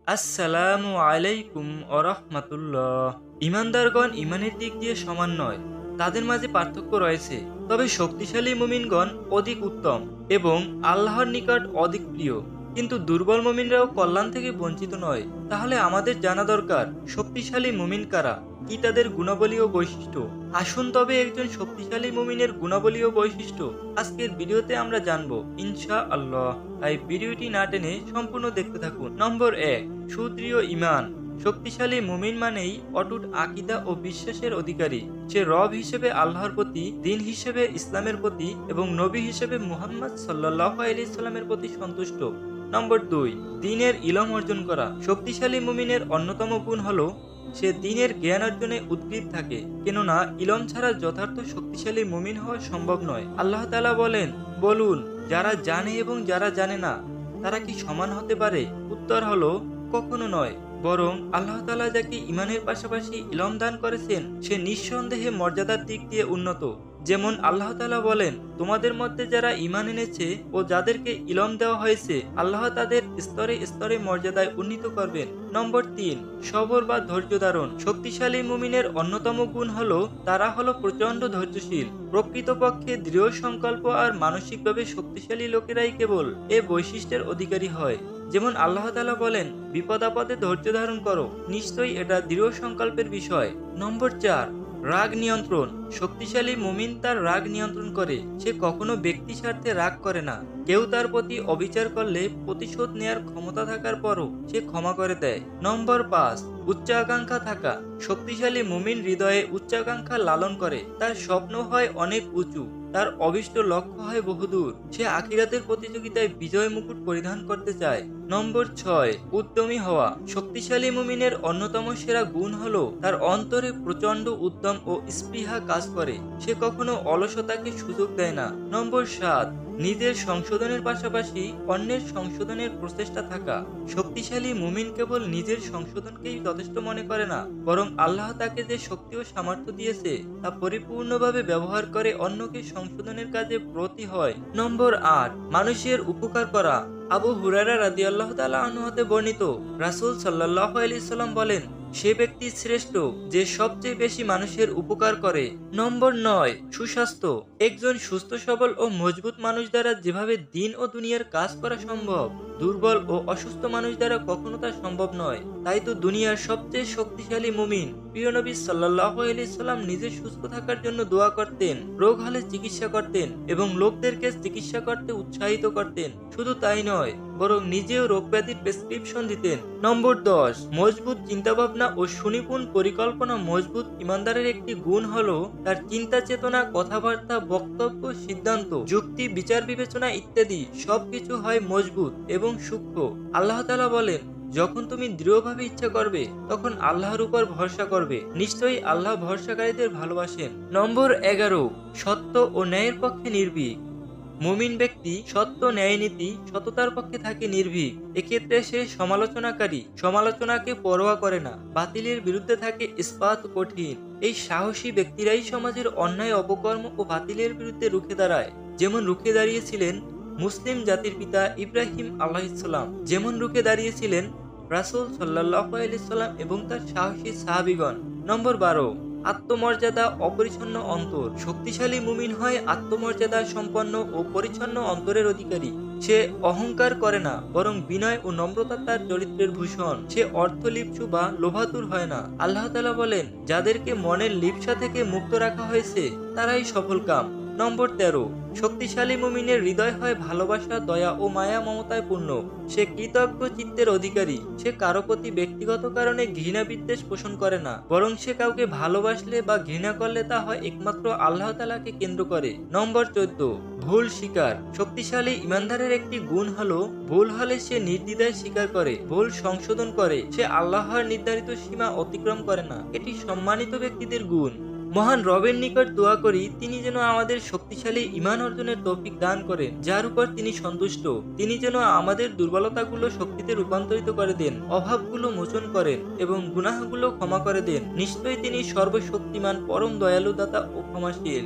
আসসালামু আলাইকুম ওরহমাতুল্লাহ। ইমানদারগণ ইমানের দিক দিয়ে সমান নয়, তাদের মাঝে পার্থক্য রয়েছে। তবে শক্তিশালী মুমিনগণ অধিক উত্তম এবং আল্লাহর নিকট অধিক প্রিয়। কিন্তু দুর্বল মুমিনরাও কল্যাণ থেকে বঞ্চিত নয়। তাহলে আমাদের জানা দরকার শক্তিশালী মুমিন কারা, কি তাদের গুণাবলী ও বৈশিষ্ট্য। আসুন তবে একজন শক্তিশালী মুমিনের গুণাবলী ও বৈশিষ্ট্য আজকের ভিডিওতে আমরা জানবো ইনশাআল্লাহ। তাই ভিডিওটি না টেনে সম্পূর্ণ দেখতে থাকুন। নম্বর 1, সুদৃঢ় ঈমান। শক্তিশালী মুমিন মানেই অটুট আকীদা ও বিশ্বাসের অধিকারী। সে রব হিসেবে আল্লাহর প্রতি, দিন হিসেবে ইসলামের প্রতি এবং নবী হিসেবে মুহাম্মদ সাল্লাল্লাহু আলাইহি সাল্লামের প্রতি সন্তুষ্ট। নম্বর 2, দ্বীনের ইলম অর্জন করা। শক্তিশালী মুমিনের অন্যতম গুণ হলো সে দ্বীনের জ্ঞান অর্জনে উদ্গ্রীব থাকে, কেননা ইলম ছাড়া যথার্থ শক্তিশালী মুমিন হওয়া সম্ভব নয়। আল্লাহ তাআলা বলেন, বলুন যারা জানে এবং যারা জানে না তারা কি সমান হতে পারে? উত্তর হলো কখনো নয়। বরং আল্লাহ তাআলা যাকে ইমানের পাশাপাশি ইলম দান করেছেন সে নিঃসন্দেহে মর্যাদার দিক দিয়ে উন্নত। যেমন আল্লাহ তাআলা বলেন, তোমাদের মধ্যে যারা ঈমান এনেছে ও যাদেরকে ইলম দেওয়া হয়েছে আল্লাহ তাদের স্তরে স্তরে মর্যাদায় উন্নীত করবেন। নম্বর 3, সবর বা ধৈর্য ধারণ। শক্তিশালী মুমিনের অন্যতম গুণ হলো তারা হলো প্রচন্ড ধৈর্যশীল। প্রকৃতপক্ষে দৃঢ় সংকল্প আর মানসিকভাবে শক্তিশালী লোকেরাই কেবল এ বৈশিষ্ট্যের অধিকারী হয়। যেমন আল্লাহ তাআলা বলেন, বিপদ আপদে ধৈর্য ধারণ করো, নিশ্চয়ই এটা দৃঢ় সংকল্পের বিষয়। নম্বর 4, রাগ নিয়ন্ত্রণ। শক্তিশালী মুমিন তার রাগ নিয়ন্ত্রণ করে। সে কখনো ব্যক্তি স্বার্থে রাগ করে না। কেউ তার প্রতি অবিচার করলে প্রতিশোধ নেয়ার ক্ষমতা থাকার পরও সে ক্ষমা করে দেয়। নম্বর 5, উচ্চাকাঙ্ক্ষা থাকা। শক্তিশালী মুমিন হৃদয়ে উচ্চাকাঙ্ক্ষা লালন করে। তার স্বপ্ন হয় অনেক উঁচু, তার অভিষ্ট লক্ষ্য হয় বহুদূর। সে আখিরাতের প্রতিযোগিতায় বিজয় মুকুট পরিধান করতে চায়। নম্বর 6, উদ্যমী হওয়া। শক্তিশালী মুমিনের অন্যতম সেরা গুণ হলো তার অন্তরে প্রচন্ড উদ্যম ও স্পৃহা কাজ করে। সে কখনো অলসতাকে সুযোগ দেয় না। নম্বর 7, নিজের সংশোধনের পাশাপাশি অন্যের সংশোধনের প্রচেষ্টা থাকা। শক্তিশালী মুমিন কেবল নিজের সংশোধনকেই যথেষ্ট মনে করে না, বরং আল্লাহ তাকে যে শক্তি ও সামর্থ্য দিয়েছে তা পরিপূর্ণভাবে ব্যবহার করে অন্যকে সংশোধনের কাজে ব্রতী হয়। নম্বর 8, মানুষের উপকার করা। আবু হুরায়রা রাদিয়াল্লাহু তাআলা আনহু হতে বর্ণিত, রাসূল সাল্লাল্লাহু আলাইহি সাল্লাম বলেন, সে ব্যক্তি শ্রেষ্ঠ যে সবচেয়ে বেশি মানুষের উপকার করে। নম্বর 9, সুস্বাস্থ্য। একজন সুস্থ সবল ও মজবুত মানুষ দ্বারা যেভাবে দিন ও দুনিয়ার কাজ করা সম্ভব, দুর্বল ও অসুস্থ মানুষ দ্বারা কখনো তা সম্ভব নয়। তাই তো দুনিয়ার সবচেয়ে শক্তিশালী মুমিন প্রিয় নবী সাল্লাল্লাহু আলাইহি সাল্লাম নিজে সুস্থ থাকার জন্য দোয়া করতেন, রোগ হলে চিকিৎসা করতেন এবং লোকদেরকে চিকিৎসা করতে উৎসাহিত করতেন। শুধু তাই নয়, বরং নিজেও রোগ ব্যাধির প্রেসক্রিপশন দিতেন। নম্বর 10, মজবুত চিন্তাভাবনা ও সুনিপুণ পরিকল্পনা। মজবুত ইমানদারের একটি গুণ হলো তার চিন্তা চেতনা, কথাবার্তা, বক্তব্য, সিদ্ধান্ত, যুক্তি, বিচার বিবেচনা ইত্যাদি সবকিছু হয় মজবুত এবং সূক্ষ্ম। আল্লাহ তাআলা বলেন, যখন তুমি দৃঢ়ভাবে ইচ্ছা করবে তখন আল্লাহর উপর ভরসা করবে, নিশ্চয়ই আল্লাহ ভরসাকারীদের ভালোবাসেন। নম্বর 11, সত্য ও ন্যায়ের পক্ষে নির্ভীক। মুমিন ব্যক্তি সত্য, ন্যায়, নীতি, সততার পক্ষে থাকে নির্ভীক। এক্ষেত্রে সে সমালোচনাকে পরোয়া করে না, বাতিলের বিরুদ্ধে থাকে ইস্পাত কঠিন। এই সাহসী ব্যক্তিরাই সমাজের অন্যায়, অপকর্ম ও বাতিলের বিরুদ্ধে রুখে দাঁড়ায়। যেমন রুখে দাঁড়িয়েছিলেন মুসলিম জাতির পিতা ইব্রাহিম আলাইহিস সালাম, যেমন রুখে দাঁড়িয়েছিলেন রাসূল সাল্লাল্লাহু আলাইহি সাল্লাম এবং তার সাহসী সাহাবীগণ। নম্বর 12, আত্মমর্যাদা, অপরিচ্ছন্ন অন্তর। শক্তিশালী মুমিন হয় আত্মমর্যাদা সম্পন্ন ও পরিচ্ছন্ন অন্তরের অধিকারী। সে অহংকার করে না, বরং বিনয় ও নম্রতা তার চরিত্রের ভূষণ। সে অর্থলিপ্সু বা লোভাতুর হয় না। আল্লাহ তাআলা বলেন, যাদেরকে মনের লিপ্সা থেকে মুক্ত রাখা হয়েছে তারাই সফলকাম। নম্বর 13, শক্তিশালী মুমিনের হৃদয় হয় ভালোবাসা, দয়া ও মায়া মমতায় পূর্ণ। সে কৃতজ্ঞ চিত্তের অধিকারী। সে কারো প্রতি ব্যক্তিগত কারণে ঘৃণা বিদ্বেষ পোষণ করে না, বরং সে কাউকে ভালোবাসলে বা ঘৃণা করলে তা হয় একমাত্র আল্লাহ তাআলাকে কেন্দ্র করে। নম্বর 14, ভুল স্বীকার। শক্তিশালী ইমানদারের একটি গুণ হলো ভুল হলে সে নির্দ্বিধায় স্বীকার করে, ভুল সংশোধন করে। সে আল্লাহর নির্ধারিত সীমা অতিক্রম করে না। এটি সম্মানিত ব্যক্তিদের গুণ। মহান রবের নিকট দোয়া করি তিনি যেন আমাদের শক্তিশালী ঈমান অর্জনের তৌফিক দান করেন, যার উপর তিনি সন্তুষ্ট। তিনি যেন আমাদের দুর্বলতাগুলো শক্তিতে রূপান্তরিত করে দেন, অভাবগুলো মোচন করেন এবং গুনাহগুলো ক্ষমা করে দেন। নিশ্চয়ই তিনি সর্বশক্তিমান, পরম দয়ালু দাতা ও ক্ষমাশীল।